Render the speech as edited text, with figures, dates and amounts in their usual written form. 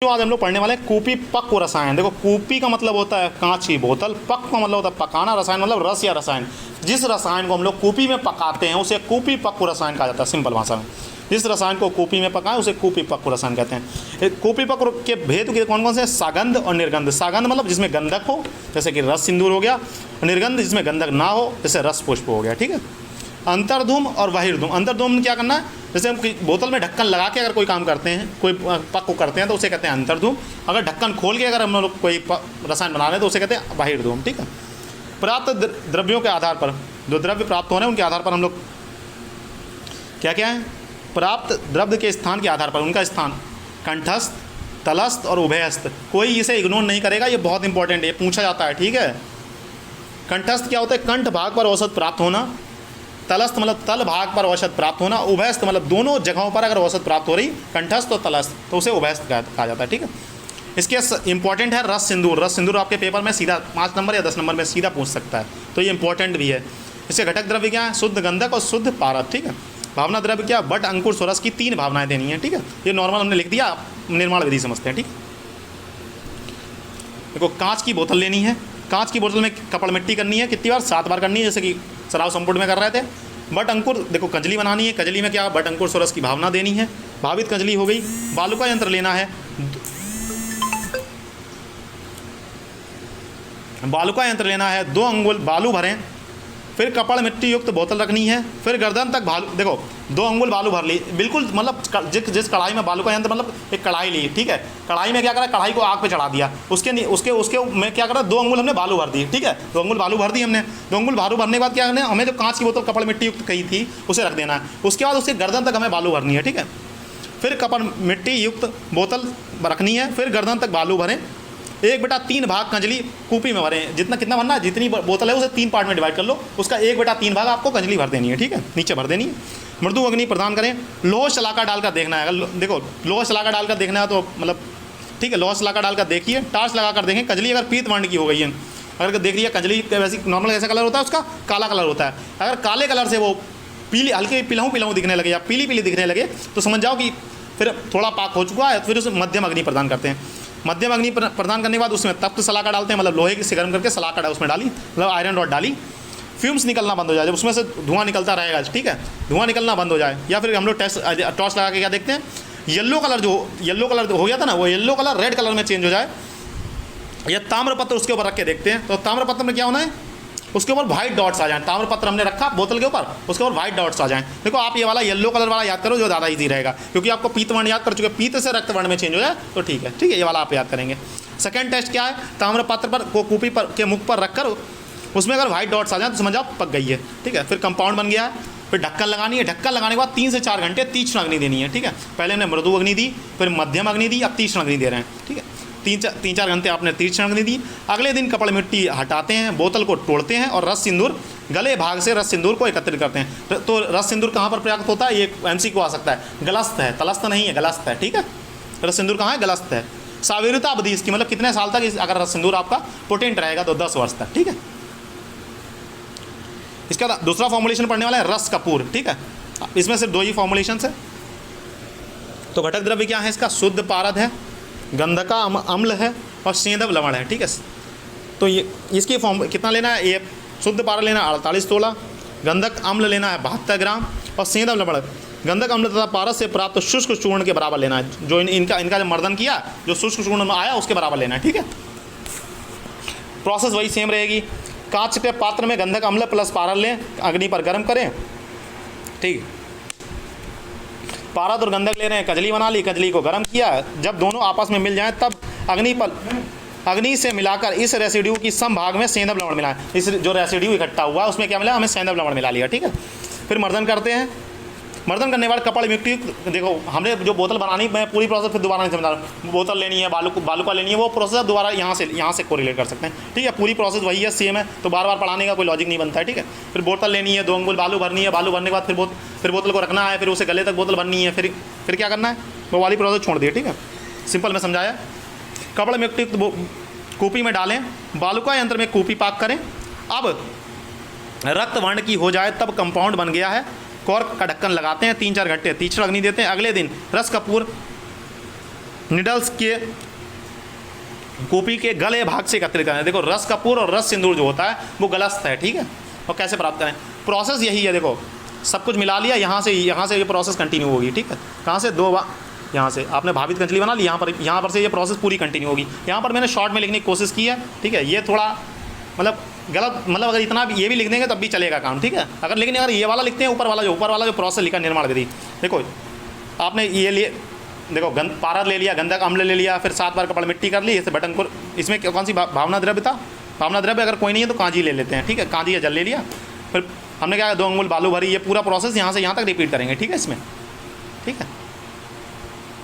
जो आज हम लोग पढ़ने वाले हैं कूपी पक्व रसायन। देखो कूपी का मतलब होता है कांच की बोतल, पक्व का मतलब होता है पकाना, रसायन मतलब रस या रसायन। जिस रसायन को हम लोग कूपी में पकाते हैं उसे कूपी पक्व रसायन कहा जाता है। सिंपल भाषा में जिस रसायन को कूपी में पकाएं उसे कूपी पक्व रसायन कहते हैं। कूपी पक्व के भेद के कौन कौन से? सागंध और निर्गंध। सागंध मतलब जिसमें गंधक हो, जैसे कि रस सिंदूर हो गया। निर्गंध जिसमें गंधक ना हो, जैसे रस पुष्प हो गया। ठीक है। अंतर्धूम और बहिर्धूम। अंतर्धूम में क्या करना है? जैसे हम बोतल में ढक्कन लगा के अगर कोई काम करते हैं, कोई पक्व करते हैं तो उसे कहते हैं अंतर्धूम। अगर ढक्कन खोल के अगर हम लोग कोई रसायन बना रहे हैं तो उसे कहते हैं बहिर्धूम। ठीक है। प्राप्त द्रव्यों के आधार पर, जो द्रव्य प्राप्त हो रहे हैं उनके आधार पर हम लोग क्या क्या है? प्राप्त द्रव्य के स्थान के आधार पर उनका स्थान कंठस्थ, तलस्थ और उभयस्थ। कोई इसे इग्नोर नहीं करेगा, ये बहुत इंपॉर्टेंट है, ये पूछा जाता है। ठीक है। कंठस्थ क्या होता है? कंठ भाग पर औसत प्राप्त होना। तलस्थ मतलब तल भाग पर औसत प्राप्त होना। उभयस्थ मतलब दोनों जगहों पर अगर औसत प्राप्त हो रही, कंठस्थ और तलस्थ, तो उसे उभयस्थ कहा जाता है। ठीक है। इसके इंपॉर्टेंट है रस सिंदूर। रस सिंदूर आपके पेपर में सीधा 5 नंबर या 10 नंबर में सीधा पूछ सकता है, तो ये इंपॉर्टेंट भी है। इसके घटक द्रव्य क्या है? शुद्ध गंधक और शुद्ध पारद। ठीक है। भावना द्रव्य क्या? बट, अंकुर, स्वरस की 3 भावनाएं देनी है। ठीक है। ये नॉर्मल हमने लिख दिया, निर्माण विधि समझते हैं। ठीक है। देखो कांच की बोतल लेनी है, कांच की बोतल में कपड़ मिट्टी करनी है। कितनी बार? 7 बार करनी है, जैसे कि सराव संपुट में कर रहे थे। बट अंकुर, देखो कजली बनानी है। कजली में क्या? बट अंकुर स्वरस की भावना देनी है। भावित कजली हो गई। बालू का यंत्र लेना है। बालू का यंत्र लेना है। 2 अंगुल बालू भरें। फिर कपड़ मिट्टी युक्त बोतल रखनी है। फिर गर्दन तक बालू, देखो 2 अंगुल बालू भर ली, बिल्कुल मतलब जिस कढ़ाई में बालू का यंत्र, मतलब एक कढ़ाई ली। ठीक है। कढ़ाई में क्या करा? कढ़ाई को आग पे चढ़ा दिया। उसके में क्या करा? 2 अंगुल हमने बालू भर दी। ठीक है। 2 अंगुल बालू भर दी हमने। 2 अंगुल बालू भरने के बाद क्या करना है? हमें जो कांच की बोतल कपड़ मिट्टी युक्त कही थी उसे रख देना है। उसके बाद उसके गर्दन तक हमें बालू भरनी है। ठीक है। फिर कपड़ मिट्टी युक्त बोतल रखनी है। फिर गर्दन तक बालू भरें। 1/3 भाग कंजली कूपी में भरें। कितना भरना है? जितनी बोतल है उसे 3 पार्ट में डिवाइड कर लो, उसका 1/3 भाग आपको कंजली भर देनी है। ठीक है। नीचे भर देनी है। मृदु अग्नि प्रदान करें। लोह शलाका डालकर देखना है। अगर देखो लोह शलाका डालकर देखना है तो मतलब ठीक है, लोह शलाका डालकर देखिए। टार्च लगाकर देखें। कंजली अगर पीत वर्ण की हो गई है, अगर देख लिया कंजली वैसी नॉर्मल कैसा कलर होता है, उसका काला कलर होता है। अगर काले कलर से वो पीली, हल्के पिलाऊँ दिखने लगे या पीली पीली दिखने लगे तो समझ जाओ कि फिर थोड़ा पाक हो चुका है। फिर उसे मध्यम अग्नि प्रदान करते हैं। मध्यम अग्नि प्रदान करने के बाद उसमें तप्त सलाका डालते हैं, मतलब लोहे से गर्म करके सलाका उसमें डाली, मतलब आयरन रॉड डाली। फ्यूम्स निकलना बंद हो जाए, जब उसमें से धुआं निकलता रहेगा। ठीक है। धुआं निकलना बंद हो जाए, या फिर हम लोग टॉर्च लगा के क्या देखते हैं? येलो कलर हो गया था ना, वो येलो कलर रेड कलर में चेंज हो जाए। या ताम्रपत्र उसके ऊपर रख के देखते हैं, तो ताम्रपत्र में क्या होना है? उसके ऊपर व्हाइट डॉट्स आ जाएं। ताम्रपत्र हमने रखा बोतल के ऊपर, उसके ऊपर व्हाइट डॉट्स आ जाएं। देखो आप ये वाला येलो कलर वाला याद करो, जो ज़्यादा इजी रहेगा, क्योंकि आपको पीतवर्ण याद कर चुके। पीत से रक्तवर्ण में चेंज हो जाए तो ठीक है। ठीक है। ये वाला आप याद करेंगे। सेकंड टेस्ट क्या है? ताम्रपत्र पर को कूपी पर के मुख पर रखकर उसमें अगर व्हाइट डॉट्स आ जाए तो समझ जाओ पक गई है। ठीक है। फिर कंपाउंड बन गया है। फिर ढक्कन लगानी है। ढक्कन लगाने के बाद 3 से 4 घंटे तीक्ष्ण अग्नि देनी है। ठीक है। पहले हमने मृदु अग्नि दी, फिर मध्यम अग्नि दी, अब तीक्ष्ण अग्नि दे रहे हैं। ठीक है। 3-4 घंटे आपने तीक्ष्ण अग्नि दी। अगले दिन कपड़ मिट्टी हटाते हैं, बोतल को तोड़ते हैं और रस सिंदूर, गले भाग से रस सिंदूर को एकत्रित करते हैं। तो रस सिंदूर कहाँ पर पर्याप्त होता है? ये MCQ आ सकता है। गलस्त है, तलस्त नहीं है, गलस्त है। ठीक है। रस सिंदूर कहाँ है? गलस्त है। सावीरता अवधि इसकी, मतलब कितने साल तक अगर रस सिंदूर आपका पोटेंट रहेगा तो 10 वर्ष तक। ठीक है। इसका दूसरा फॉर्मुलेशन पढ़ने वाला है रस कपूर। ठीक है। इसमें सिर्फ 2 ही फॉर्मुलेशन है। तो घटक द्रव्य क्या है इसका? शुद्ध पारद है, गंधका अम्ल है और सेंधव लवण है। ठीक है। तो ये इसकी फॉर्म कितना लेना है? ये शुद्ध पारद लेना है 48 तोला, गंधक अम्ल लेना है 72 ग्राम और सेंधव लवण गंधक अम्ल तथा पारद से प्राप्त शुष्क चूर्ण के बराबर लेना है। जो इनका जो मर्दन किया, जो शुष्क चूर्ण में आया उसके बराबर लेना है। ठीक है। प्रोसेस वही सेम रहेगी। कांच के पात्र में गंधक अम्ल प्लस पारद लें, अग्नि पर गर्म करें। ठीक है। पारद और गंधक ले रहे हैं, कजली बना ली, कजली को गर्म किया। जब दोनों आपस में मिल जाएं तब अग्नि से मिलाकर इस रेसिड्यू की सम भाग में सेंधव लवण मिलाएं। इस जो रेसिड्यू इकट्ठा हुआ उसमें क्या मिला? हमें सेंधव लवण मिला लिया। ठीक है। फिर मर्दन करते हैं। मर्दन करने के बाद कपड़ मिट्टी, देखो हमने जो बोतल बनानी, मैं पूरी प्रोसेस फिर दोबारा नहीं समझा रहा हूँ। बोतल लेनी है, बालू का लेनी है, वो प्रोसेस दोबारा यहाँ से कोरिलेट कर सकते हैं। ठीक है। पूरी प्रोसेस वही है, सेम है, तो बार बार पढ़ाने का कोई लॉजिक नहीं बनता है। ठीक है। फिर बोतल लेनी है, 2 अंगुल बालू भरनी है। बालू भरने के बाद फिर बोतल को रखना है, फिर उसे गले तक बोतल भरनी है। फिर क्या करना है? वो वाली प्रोसेस छोड़ दिए। ठीक है। सिंपल में समझाया। कपड़ मिट्टी कूपी में डालें, बालू का यंत्र में कूपी पाक करें। अब रक्त वर्ण की हो जाए तब कंपाउंड बन गया है। कॉर्क का ढक्कन लगाते हैं, 3-4 घंटे तीक्ष्ण अग्नि देते हैं। अगले दिन रस कपूर निडल्स के कॉपी के गले भाग से एकत्रित करें। देखो रस कपूर और रस सिंदूर जो होता है वो गलत है, ठीक है। और कैसे प्राप्त करें, प्रोसेस यही है। देखो सब कुछ मिला लिया, यहाँ से ये प्रोसेस कंटिन्यू होगी, ठीक है। कहाँ से यहाँ से आपने भावित कंचली बना ली, यहाँ पर से ये प्रोसेस पूरी कंटिन्यू होगी। यहाँ पर मैंने शॉर्ट में लिखने की कोशिश की है, ठीक है। ये थोड़ा मतलब गलत, मतलब अगर इतना ये भी लिख देंगे तब भी चलेगा काम, ठीक है। अगर लेकिन अगर ये वाला लिखते हैं, ऊपर वाला जो प्रोसेस लिखा निर्माण विधि, देखो आपने ये लिए, देखो पारा ले लिया, गंधक अम्ल ले लिया, फिर 7 बार कपड़ मिट्टी कर ली, इसे बटन को, इसमें कौन सी भावना द्रव्य था, भावना द्रव्य अगर कोई नहीं है तो कांजी ले लेते हैं, ठीक है। कांजी या जल ले लिया, फिर हमने क्या 2 अंगुल बालू भरी, ये पूरा प्रोसेस यहाँ से यहाँ तक रिपीट करेंगे, ठीक है इसमें, ठीक है।